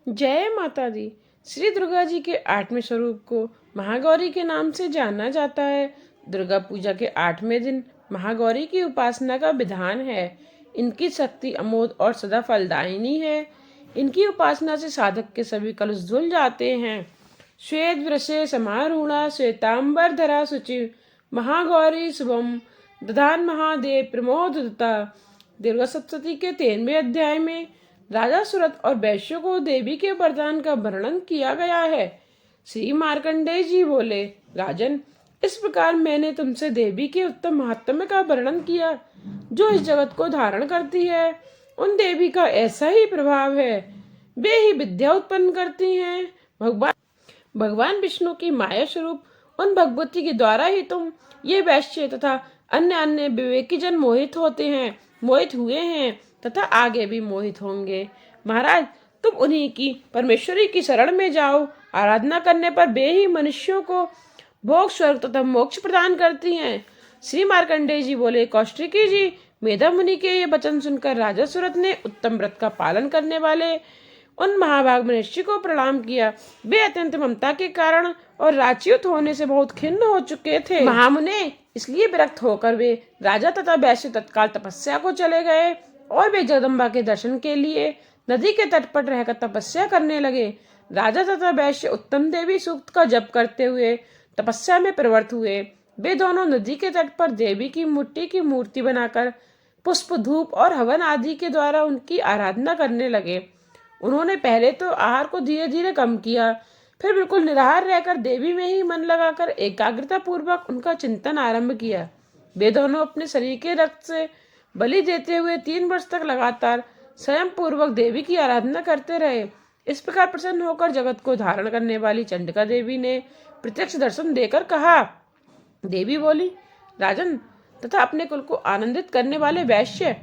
जय माता दी। श्री दुर्गा जी के 8वें स्वरूप को महागौरी के नाम से जाना जाता है। दुर्गा पूजा के 8वें दिन महागौरी की उपासना का विधान है। इनकी शक्ति अमोघ और सदा फलदायिनी है। इनकी उपासना से साधक के सभी कलुष धुल जाते हैं। श्वेत वृषे समारूढ़ा श्वेतांबर धरा शुचि महागौरी शुभम दधान महादेव प्रमोदता। दुर्गा सप्तशती के 13वें अध्याय में राजा सुरत और वैश्यों को देवी के वरदान का वर्णन किया गया है। श्री मार्कंडेय जी बोले, राजन, इस प्रकार मैंने तुमसे देवी के उत्तम महात्म्य का वर्णन किया जो इस जगत को धारण करती है। उन देवी का ऐसा ही प्रभाव है। वे ही विद्या उत्पन्न करती हैं। भगवान विष्णु की माया स्वरूप उन भगवती के द्वारा ही तुम ये वैश्य तथा अन्य अन्य विवेकी जन मोहित हुए हैं तथा आगे भी मोहित होंगे। महाराज, तुम उन्हीं की परमेश्वरी की शरण में जाओ। आराधना करने पर वे ही मनुष्यों को भोग स्वर्ग तथा मोक्ष प्रदान करती हैं। श्री मार्कंडेय जी बोले, कौशिकी जी, मेधा मुनि के ये वचन सुनकर राजा सुरत ने उत्तम व्रत का पालन करने वाले उन महाभाग मनुष्य को प्रणाम किया। वे अत्यंत ममता के कारण और राजच्युत होने से बहुत खिन्न हो चुके थे। महामुने, इसलिए विरक्त होकर वे राजा तथा वैश्य तत्काल तपस्या को चले गए और वे जगदम्बा के दर्शन के लिए नदी के तट पर रहकर तपस्या करने लगे। राजा तथा वैश्य उत्तम देवी सूक्त का जप करते हुए तपस्या में प्रवृत्त हुए। वे दोनों नदी के तट पर देवी की मिट्टी की मूर्ति बनाकर पुष्प, धूप और हवन आदि के द्वारा उनकी आराधना करने लगे। उन्होंने पहले तो आहार को धीरे धीरे कम किया, फिर बिल्कुल निराहार रहकर देवी में ही मन लगाकर एकाग्रता पूर्वक उनका चिंतन आरंभ किया। वे दोनों अपने शरीर के रक्त से बलि देते हुए 3 वर्ष तक लगातार स्वयं पूर्वक देवी की आराधना करते रहे। इस प्रकार प्रसन्न होकर जगत को धारण करने वाली चंडिका देवी ने प्रत्यक्ष दर्शन देकर कहा। देवी बोली, राजन तथा अपने कुल को आनंदित करने वाले वैश्य,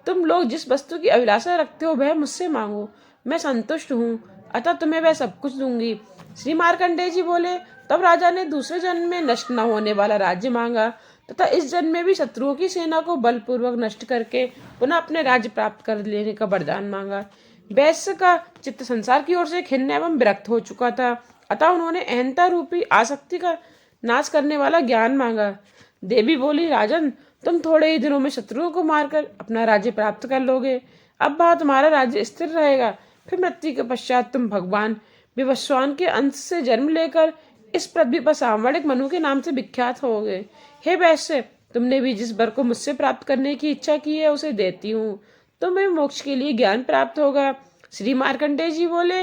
तुम लोग जिस वस्तु की अभिलाषा रखते हो वह मुझसे मांगो, मैं संतुष्ट हूँ, अतः तुम्हें वह सब कुछ दूंगी। श्री मार्कंडेय जी बोले, तब राजा ने दूसरे जन्म में नष्ट न होने वाला राज्य मांगा तथा इस जन्म में भी शत्रुओं की सेना को बलपूर्वक नष्ट करके पुनः अपने राज्य प्राप्त कर लेने का वरदान मांगा। वैश्य का चित्त संसार की ओर से खिन्न एवं विरक्त हो चुका था, अतः उन्होंने अहंता रूपी आसक्ति का नाश करने वाला ज्ञान मांगा। देवी बोली, राजन, तुम थोड़े ही दिनों में शत्रुओं को मारकर अपना राज्य प्राप्त कर लोगे। अब वह तुम्हारा राज्य स्थिर रहेगा। फिर मृत्यु के पश्चात तुम भगवान विवस्वान के अंश से जन्म लेकर इस पृथ्वी पर सांवरिक मनु के नाम से विख्यात होगे। हे वैश्य, तुमने भी जिस वर को मुझसे प्राप्त करने की इच्छा की है उसे देती हूँ। तुम्हें मोक्ष के लिए ज्ञान प्राप्त होगा। श्री मार्कंडेय जी बोले,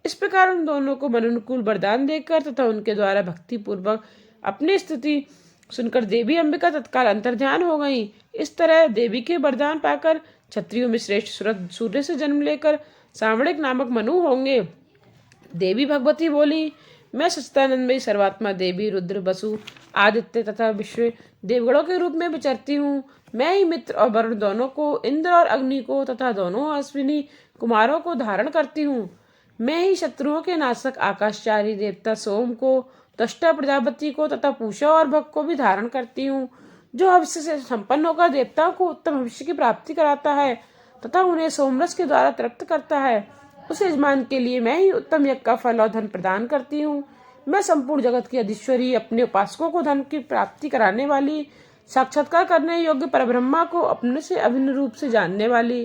इस प्रकार उन दोनों को मनोनुकूल वरदान देकर तथा उनके द्वारा भक्ति पूर्वक अपनी स्तुति सुनकर देवी अंबिका तत्काल अंतर्ध्यान हो गई। इस तरह देवी के वरदान पाकर क्षत्रियों में श्रेष्ठ सूर्य से जन्म लेकर सांवरिक नामक मनु होंगे। देवी भगवती बोली, मैं सच्चिदानंदमयी सर्वात्मा देवी रुद्र, वसु, आदित्य तथा विश्व देवगणों के रूप में विचरती हूँ। मैं ही मित्र और वरुण दोनों को, इंद्र और अग्नि को तथा दोनों अश्विनी कुमारों को धारण करती हूँ। मैं ही शत्रुओं के नाशक आकाशचारी देवता सोम को, त्वष्टा प्रजापति को तथा पूषा और भग को भी धारण करती हूँ, जो भविष्य से संपन्न होकर देवताओं को उत्तम भविष्य की प्राप्ति कराता है तथा उन्हें सोमरस के द्वारा तृप्त करता है। उस यजमान के लिए मैं ही उत्तम यज्ञ का फल और धन प्रदान करती हूँ। मैं संपूर्ण जगत की अधीश्वरी, अपने उपासकों को धन की प्राप्ति कराने वाली, साक्षात्कार करने योग्य परब्रह्मा को अपने से अभिन्न रूप से जानने वाली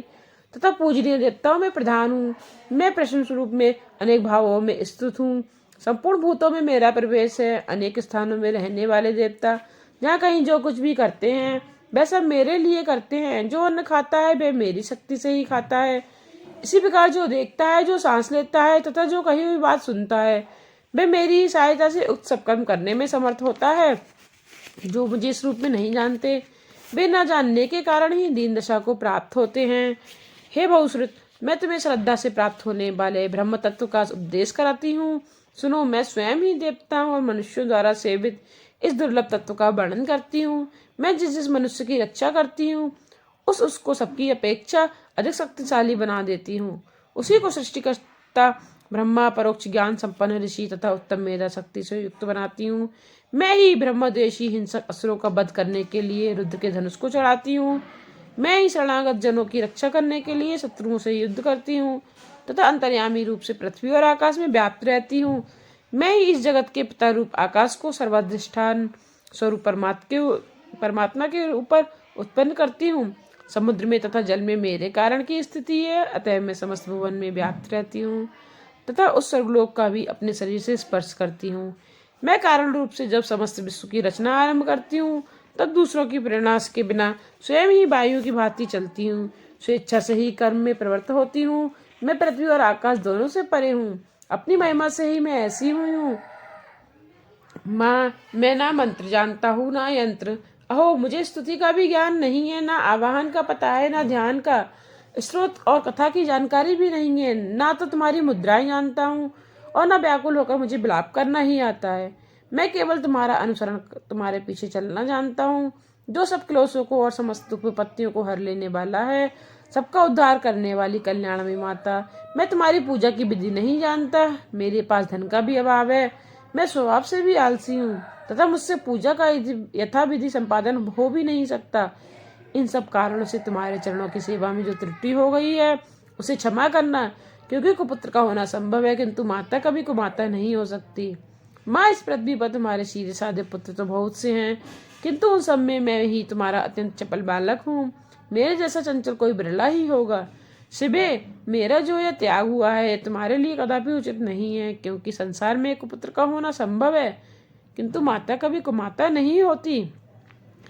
तथा पूजनीय देवताओं में प्रधान हूँ। मैं प्रश्न स्वरूप में अनेक भावों में स्थित हूँ। संपूर्ण भूतों में मेरा प्रवेश है। अनेक स्थानों में रहने वाले देवता जहाँ कहीं जो कुछ भी करते हैं वह सब मेरे लिए करते हैं। जो अन्न खाता है वह मेरी शक्ति से ही खाता है। इसी प्रकार जो देखता है, जो सांस लेता है तथा जो कही हुई बात सुनता है वह मेरी सहायता से उक्त सब कर्म करने में समर्थ होता है। जो मुझे इस रूप में नहीं जानते वे न जानने के कारण ही दीन दशा को प्राप्त होते हैं। हे बहुश्रुत, मैं तुम्हें श्रद्धा से प्राप्त होने वाले ब्रह्म तत्व का उपदेश कराती हूँ। सुनो, मैं स्वयं ही देवताओं और मनुष्यों द्वारा सेवित इस दुर्लभ तत्व का वर्णन करती हूँ। मैं जिस जिस मनुष्य की रक्षा करती हूँ उसको सबकी अपेक्षा अधिक शक्तिशाली बना देती हूँ। उसी को सृष्टिकर्ता ब्रह्मा, परोक्ष ज्ञान संपन्न ऋषि तथा उत्तम मेधा शक्ति से युक्त बनाती हूँ। मैं ही ब्रह्मद्वेषी हिंसक असुरों का वध करने के लिए रुद्र के धनुष को चढ़ाती हूँ। मैं ही शरणागत जनों की रक्षा करने के लिए शत्रुओं से युद्ध करती हूँ। तथा अंतर्यामी रूप से पृथ्वी और आकाश में व्याप्त रहती हूँ। मैं ही इस जगत के पिता रूप आकाश को सर्वाधिष्ठान स्वरूप परमात्मा के ऊपर उत्पन्न करती हूँ। समुद्र में तथा जल में मेरे कारण की स्थिति है, अतः मैं समस्त भुवन में व्याप्त रहती हूँ तथा उस स्वर्गलोक का भी अपने शरीर से स्पर्श करती हूँ। मैं कारण रूप से जब समस्त विश्व की रचना आरंभ करती हूँ, तब दूसरों की प्रेरणा के बिना स्वयं ही वायु की भांति चलती हूँ। स्वेच्छा से ही कर्म में प्रवृत्त होती हूँ। मैं पृथ्वी और आकाश दोनों से परे हूँ। अपनी महिमा से ही मैं ऐसी हुई हूँ। माँ, मैं ना मंत्र जानता हूँ ना यंत्र। अहो, मुझे स्तुति का भी ज्ञान नहीं है, ना आवाहन का पता है, ना ध्यान का। स्रोत और कथा की जानकारी भी नहीं है। ना तो तुम्हारी मुद्राएं जानता हूँ और ना व्याकुल होकर मुझे विलाप करना ही आता है। मैं केवल तुम्हारा अनुसरण, तुम्हारे पीछे चलना जानता हूँ, जो सब क्लेशों को और समस्त दुख विपत्तियों को हर लेने वाला है, सबका उद्धार करने वाली कल्याणमयी माता। मैं तुम्हारी पूजा की विधि नहीं जानता। मेरे पास धन का भी अभाव है। मैं स्वभाव से भी आलसी हूँ तथा मुझसे पूजा का यथाविधि संपादन हो भी नहीं सकता। इन सब कारणों से तुम्हारे चरणों की सेवा में जो त्रुटि हो गई है, उसे क्षमा करना, क्योंकि कुपुत्र का होना संभव है, किंतु माता कभी कुमाता नहीं हो सकती। माँ, इस पृथ्वी पर तुम्हारे सीधे साधे पुत्र तो बहुत से हैं, किंतु उन सब में मैं ही तुम्हारा अत्यंत चपल बालक हूँ। मेरे जैसा चंचल कोई बिरला ही होगा। शिबे, मेरा जो यह त्याग हुआ है तुम्हारे लिए कदापि उचित नहीं है, क्योंकि संसार में एक पुत्र का होना संभव है, किंतु माता कभी कुमाता नहीं होती।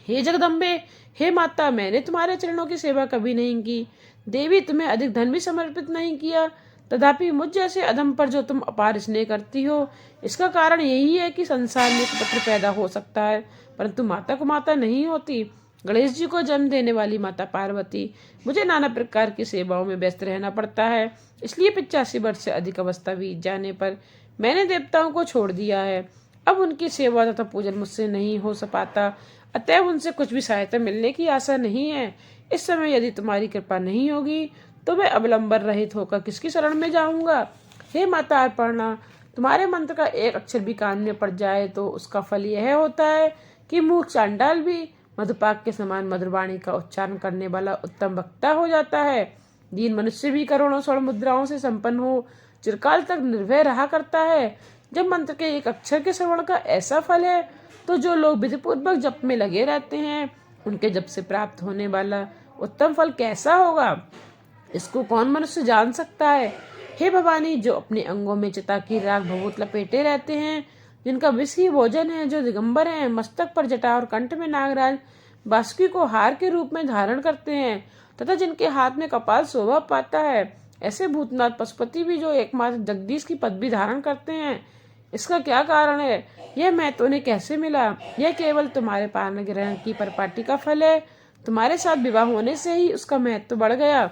हे जगदम्बे, हे माता, मैंने तुम्हारे चरणों की सेवा कभी नहीं की। देवी, तुम्हें अधिक धन भी समर्पित नहीं किया, तथापि मुझ जैसे अधम पर जो तुम अपार स्नेह करती हो, इसका कारण यही है कि संसार में पुत्र पैदा हो सकता है, परंतु माता को माता नहीं होती। गणेश जी को जन्म देने वाली माता पार्वती, मुझे नाना प्रकार की सेवाओं में व्यस्त रहना पड़ता है, इसलिए 85 वर्ष से अधिक अवस्था बीत जाने पर मैंने देवताओं को छोड़ दिया है। अब उनकी सेवा तथा पूजन मुझसे नहीं हो पाता, अतएव उनसे कुछ भी सहायता मिलने की आशा नहीं है। इस समय यदि तुम्हारी कृपा नहीं होगी तो मैं अवलंबन रहित होकर किसकी शरण में जाऊंगा। हे माता अर्पणा, तुम्हारे मंत्र का एक अक्षर भी कान में पड़ जाए तो उसका फल यह होता है कि मूर्ख चांडाल भी मधुपाक के समान मधुरवाणी का उच्चारण करने वाला उत्तम वक्ता हो जाता है। दीन मनुष्य भी करोड़ों स्वर्ण मुद्राओं से संपन्न हो चिरकाल तक निर्भय रहा करता है। जब मंत्र के एक अक्षर के श्रवण का ऐसा फल है, तो जो लोग विधिपूर्वक जप में लगे रहते हैं, उनके जप से प्राप्त होने वाला उत्तम फल कैसा होगा, इसको कौन मनुष्य जान सकता है। हे भवानी, जो अपने अंगों में चिता की राख भभूत लपेटे रहते हैं, जिनका विष ही भोजन है, जो दिगंबर हैं, मस्तक पर जटा और कंठ में नागराज बासुकी को हार के रूप में धारण करते हैं, तथा जिनके हाथ में कपाल शोभा पाता है, ऐसे भूतनाथ पशुपति भी जो एकमात्र जगदीश की पदवी धारण करते हैं, इसका क्या कारण है? यह महत्व उन्हें कैसे मिला? यह केवल तुम्हारे पारण ग्रहण की परिपाटी का फल है। तुम्हारे साथ विवाह होने से ही उसका महत्व बढ़ गया।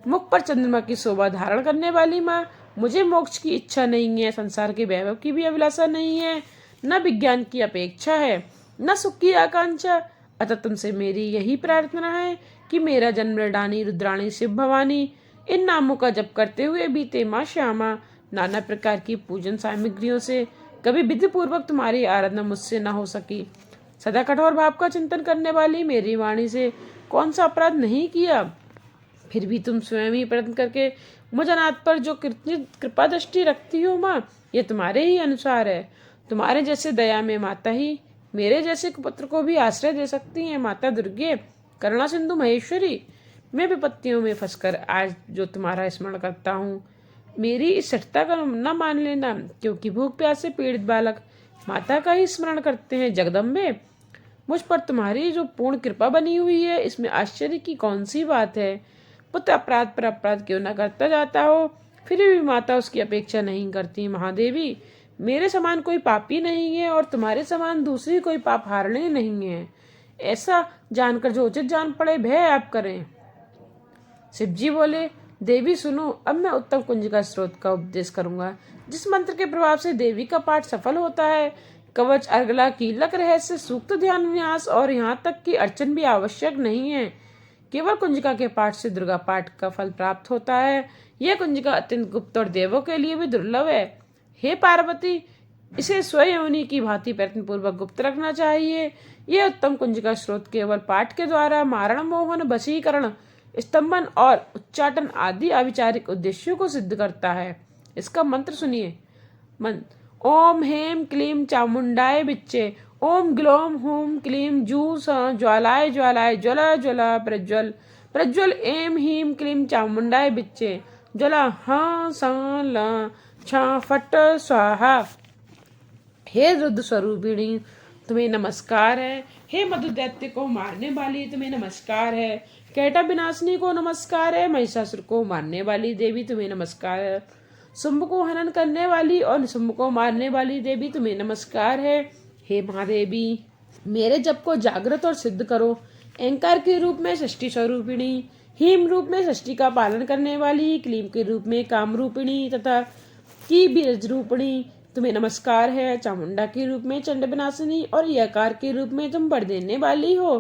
मुख पर चंद्रमा की शोभा धारण करने वाली माँ, मुझे मोक्ष की इच्छा नहीं है, संसार के वैभव की भी अभिलाषा नहीं है, न विज्ञान की अपेक्षा है, न सुख की आकांक्षा। अतः तुमसे मेरी यही प्रार्थना है कि मेरा जन्म मृडानी, रुद्राणी, शिव भवानी इन नामों का जप करते हुए बीते। माँ श्यामा, नाना प्रकार की पूजन सामग्रियों से कभी विधि पूर्वक तुम्हारी आराधना मुझसे न हो सकी। सदा कठोर भाव का चिंतन करने वाली मेरी वाणी से कौन सा अपराध नहीं किया, फिर भी तुम स्वयं ही प्रयत्न करके मुझ अनाथ पर जो कृपा दृष्टि रखती हो माँ, ये तुम्हारे ही अनुसार है। तुम्हारे जैसे दया में माता ही मेरे जैसे पुत्र को भी आश्रय दे सकती है। माता दुर्गे, करुणा सिंधु महेश्वरी, मैं विपत्तियों में फंसकर आज जो तुम्हारा स्मरण करता हूँ, मेरी इस सठता का न मान लेना, क्योंकि भूख प्यास से पीड़ित बालक माता का ही स्मरण करते हैं। जगदम्बे, मुझ पर तुम्हारी जो पूर्ण कृपा बनी हुई है, इसमें आश्चर्य की कौन सी बात है। पुत्र अपराध पर अपराध क्यों न करता जाता हो, फिर भी माता उसकी अपेक्षा नहीं करती। महादेवी, मेरे समान कोई पापी नहीं है और तुम्हारे समान दूसरी कोई पाप हारने नहीं है। ऐसा जानकर जो उचित जान पड़े भय आप करें। शिवजी बोले, देवी सुनो, अब मैं उत्तम कुंजिका स्रोत का उपदेश करूंगा, जिस मंत्र के प्रभाव से देवी का पाठ सफल होता है। कवच, अर्गला, कीलक, रहस्य, सूक्त, ध्यान, विन्यास और यहाँ तक कि अर्चन भी आवश्यक नहीं है। केवल कुंजिका के पाठ से दुर्गा पाठ का फल प्राप्त होता है। यह कुंजिका अत्यंत गुप्त और देवों के लिए भी दुर्लभ है। हे पार्वती, इसे स्वयं की भांति प्रयत्न पूर्वक गुप्त रखना चाहिए। यह उत्तम कुंजिका स्रोत केवल पाठ के द्वारा मारण, मोहन, वशीकरण स्तंभन और उच्चाटन आदि अविचारिक उद्देश्यों को सिद्ध करता है। इसका मंत्र सुनिए। मंत्र ओम हेम क्लीम चामुंडाय बिच्चे, ओम ग्लोम हुम क्लीम जू स ज्वालाय ज्वालाय ज्वला ज्वला प्रज्वल, प्रज्वल एम हीम क्लीम चामुंडाय बिच्चे, ज्वला हाँ सा ला छा फट स्वाहा। हे रुद्र स्वरूपिणी तुम्हें नमस्कार है। हे मधु दैत्य को मारने वाली तुम्हें नमस्कार है। कैटा विनाशिनी को नमस्कार है। महिषासुर को मारने वाली देवी तुम्हें नमस्कार है। शुंभ को हनन करने वाली और निशुंभ को मारने वाली देवी तुम्हें नमस्कार है। हे महादेवी मेरे जप को जागृत और सिद्ध करो। अहंकार के रूप में षष्ठी स्वरूपिणी, हीम रूप में षष्ठी का पालन करने वाली, क्लीम के रूप में काम रूपिणी तथा की बीज रूपिणी तुम्हें नमस्कार है। चामुंडा के रूप में चंड विनाशिनी और यकार के रूप में तुम बढ़ देने वाली हो।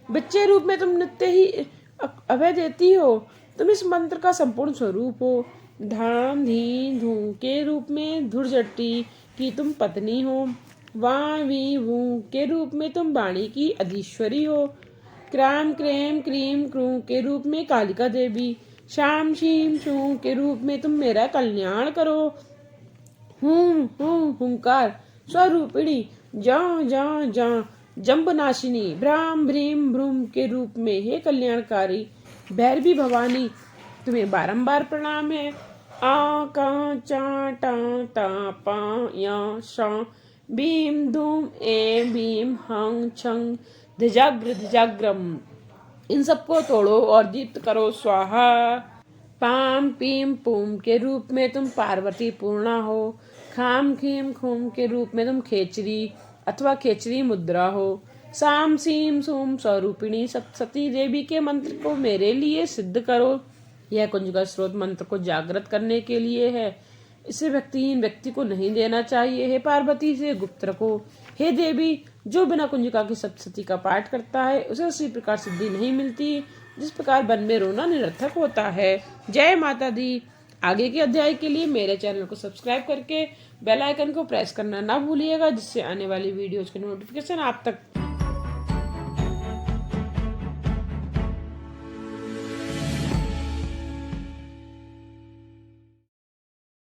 बच्चे रूप में तुम नित्य ही अभय देती हो। तुम इस मंत्र का संपूर्ण स्वरूप हो। धाम धी धू के रूप में धुरजट्टी की तुम पत्नी हो। वां वी वू के रूप में तुम वाणी की अधीश्वरी हो। क्राम क्रेम क्रीम क्रू के रूप में कालिका देवी। शाम शीम शू के रूप में तुम मेरा कल्याण करो। हुंकार स्वरूपिणी जा जा जा जम्बनाशिनी भ्राम भ्रीम भ्रूम के रूप में हे कल्याणकारी भैरवी भवानी तुम्हें बारंबार प्रणाम है। आ का चा टा ता पा या शा भीम धूम ए भीम हंग छंग धिजाग्रम इन सबको तोड़ो और दीप्त करो स्वाहा। पाम पीम पूम के रूप में तुम पार्वती पूर्णा हो। खाम खीम खूम के रूप में तुम खेचरी अथवा खेचरी मुद्रा हो। साम सीम सूम स्वरूपिणी सती देवी के मंत्र को मेरे लिए सिद्ध करो। यह कुंजिका स्रोत मंत्र को जागृत करने के लिए है। इसे भक्तिहीन व्यक्ति को नहीं देना चाहिए। हे पार्वती से गुप्त रखो। हे देवी जो बिना कुंजिका की सप्तशती का पाठ करता है उसे उसी प्रकार सिद्धि नहीं मिलती जिस प्रकार वन में रोना निरर्थक होता है। जय माता दी। आगे के अध्याय के लिए मेरे चैनल को सब्सक्राइब करके बेल आइकन को प्रेस करना ना भूलिएगा, जिससे आने वाली वीडियोज के नोटिफिकेशन आप तक